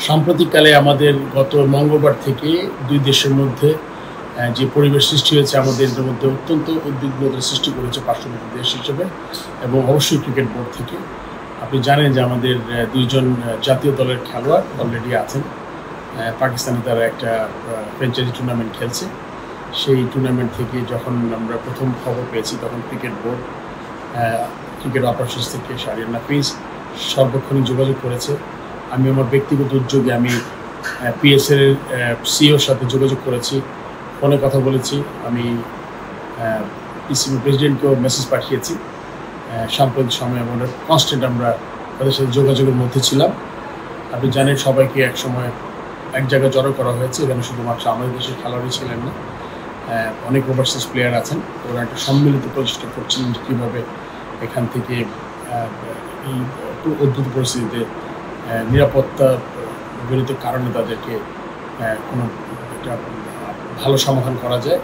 সাম্প্রতিককালে আমাদের গত মঙ্গলবার থেকে দুই দেশের মধ্যে যে পরিবেশ সৃষ্টি হয়েছে আমাদের মধ্যে অত্যন্ত উদ্বিগ্নতা সৃষ্টি করেছে পার্শ্ববর্তী দেশ হিসেবে এবং অবশ্যই ক্রিকেট বোর্ড থেকে। আপনি জানেন যে আমাদের দুইজন জাতীয় দলের খেলোয়াড় অলরেডি আছেন পাকিস্তানে, তারা একটা ফ্র্যাঞ্চাইজি টুর্নামেন্ট খেলছে। সেই টুর্নামেন্ট থেকে যখন আমরা প্রথম খবর পেয়েছি তখন ক্রিকেট বোর্ড ক্রিকেট অপারেশনস থেকে শাহরিয়ার নাফিস সর্বক্ষণিক যোগাযোগ করেছে। আমি আমার ব্যক্তিগত উদ্যোগে আমি পিএসএল সিওর সাথে যোগাযোগ করেছি, ফোনে কথা বলেছি, আমি পিসিবি প্রেসিডেন্টকেও মেসেজ পাঠিয়েছি। সাম্প্রতিক সময়ে আমরা কনস্ট্যান্ট আমরা তাদের সাথে যোগাযোগের মধ্যে ছিলাম। আপনি জানেন সবাইকে এক সময় এক জায়গায় জড়ো করা হয়েছে, এখানে শুধুমাত্র আমাদের দেশের খেলোয়াড়ই ছিলেন না, অনেক ওভারসিজ প্লেয়ার আছেন। ওরা একটা সম্মিলিত প্রচেষ্টা করছিলেন কীভাবে এখান থেকে এই অদ্ভুত পরিস্থিতিতে নিরাপত্তা জনিত কারণে তাদেরকে কোনো একটা ভালো সমাধান করা যায়।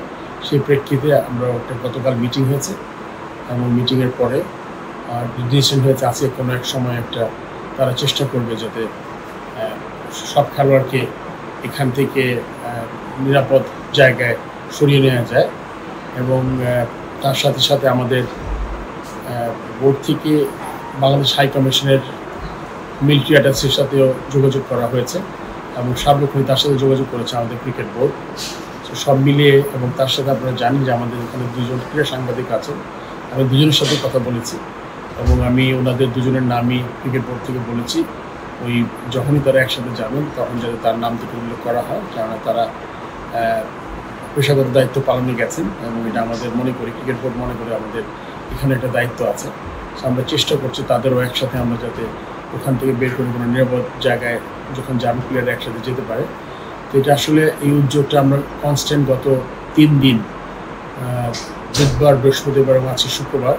সেই প্রেক্ষিতে আমরা একটা গতকাল মিটিং হয়েছে এবং মিটিংয়ের পরে ডিসিশন হয়েছে আছে কোনো এক সময় একটা তারা চেষ্টা করবে যাতে সব খেলোয়াড়কে এখান থেকে নিরাপদ জায়গায় সরিয়ে নেওয়া যায়। এবং তার সাথে সাথে আমাদের বোর্ড থেকে বাংলাদেশ হাই কমিশনের মিলিটারি অ্যাটাচের সাথেও যোগাযোগ করা হয়েছে এবং সার্বক্ষণিক তার সাথে যোগাযোগ করেছে আমাদের ক্রিকেট বোর্ড। তো সব মিলিয়ে এবং তার সাথে আপনারা জানেন যে আমাদের এখানে দুজন ক্রীড়া সাংবাদিক আছেন, আমি দুজনের সাথে কথা বলেছি এবং আমি ওনাদের দুজনের নামই ক্রিকেট বোর্ড থেকে বলেছি ওই যখনই তারা একসাথে যাবেন তখন যাতে তার নাম থেকে উল্লেখ করা হয়, কেননা তারা পেশাগত দায়িত্ব পালনে গেছেন এবং এটা আমাদের মনে করি ক্রিকেট বোর্ড মনে করে আমাদের এখানে একটা দায়িত্ব আছে। আমরা চেষ্টা করছি তাদেরও একসাথে আমরা যাতে ওখান থেকে বের করে কোনো নিরাপদ জায়গায় যখন যাবে প্লেয়াররা একসাথে যেতে পারে। তো এটা আসলে এই উদ্যোগটা আমরা কনস্ট্যান্ট গত 3 দিন বুধবার, বৃহস্পতিবার এবং আজকে শুক্রবার,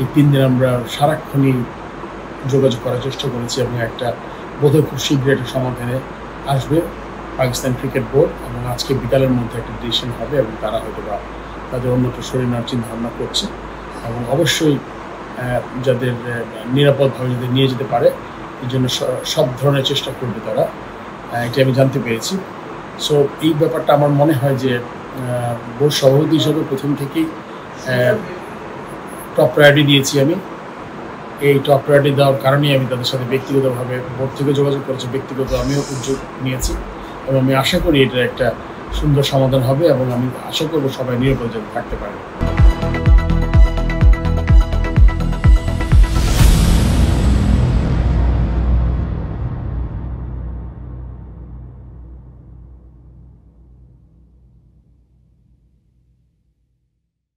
এই 3 দিন আমরা সারাক্ষণই যোগাযোগ করার চেষ্টা করেছি এবং একটা বোধহয় খুব শীঘ্রই একটা সমাধানে আসবে পাকিস্তান ক্রিকেট বোর্ড এবং আজকে বিকালের মধ্যে একটা ডিসিশন হবে এবং তারা হয়তো বা তাদের অন্যত্র সরিয়ে নেওয়ার চিন্তা ভাবনা করছে এবং অবশ্যই যাদের নিরাপদভাবে যাদের নিয়ে যেতে পারে এই জন্য সব ধরনের চেষ্টা করবে তারা, এটা আমি জানতে পেরেছি। সো এই ব্যাপারটা আমার মনে হয় যে বোর্ড সভাপতি হিসাবে প্রথম থেকেই টপ প্রায়োরিটি দিয়েছি আমি। এই টপ প্রায়োরিটি দেওয়ার কারণেই আমি তাদের সাথে ব্যক্তিগতভাবে বোর্ড থেকে যোগাযোগ করেছি, ব্যক্তিগত আমিও উদ্যোগ নিয়েছি এবং আমি আশা করি এটার একটা সুন্দর সমাধান হবে এবং আমি আশা করব সবাই নিরাপদে থাকতে পারে।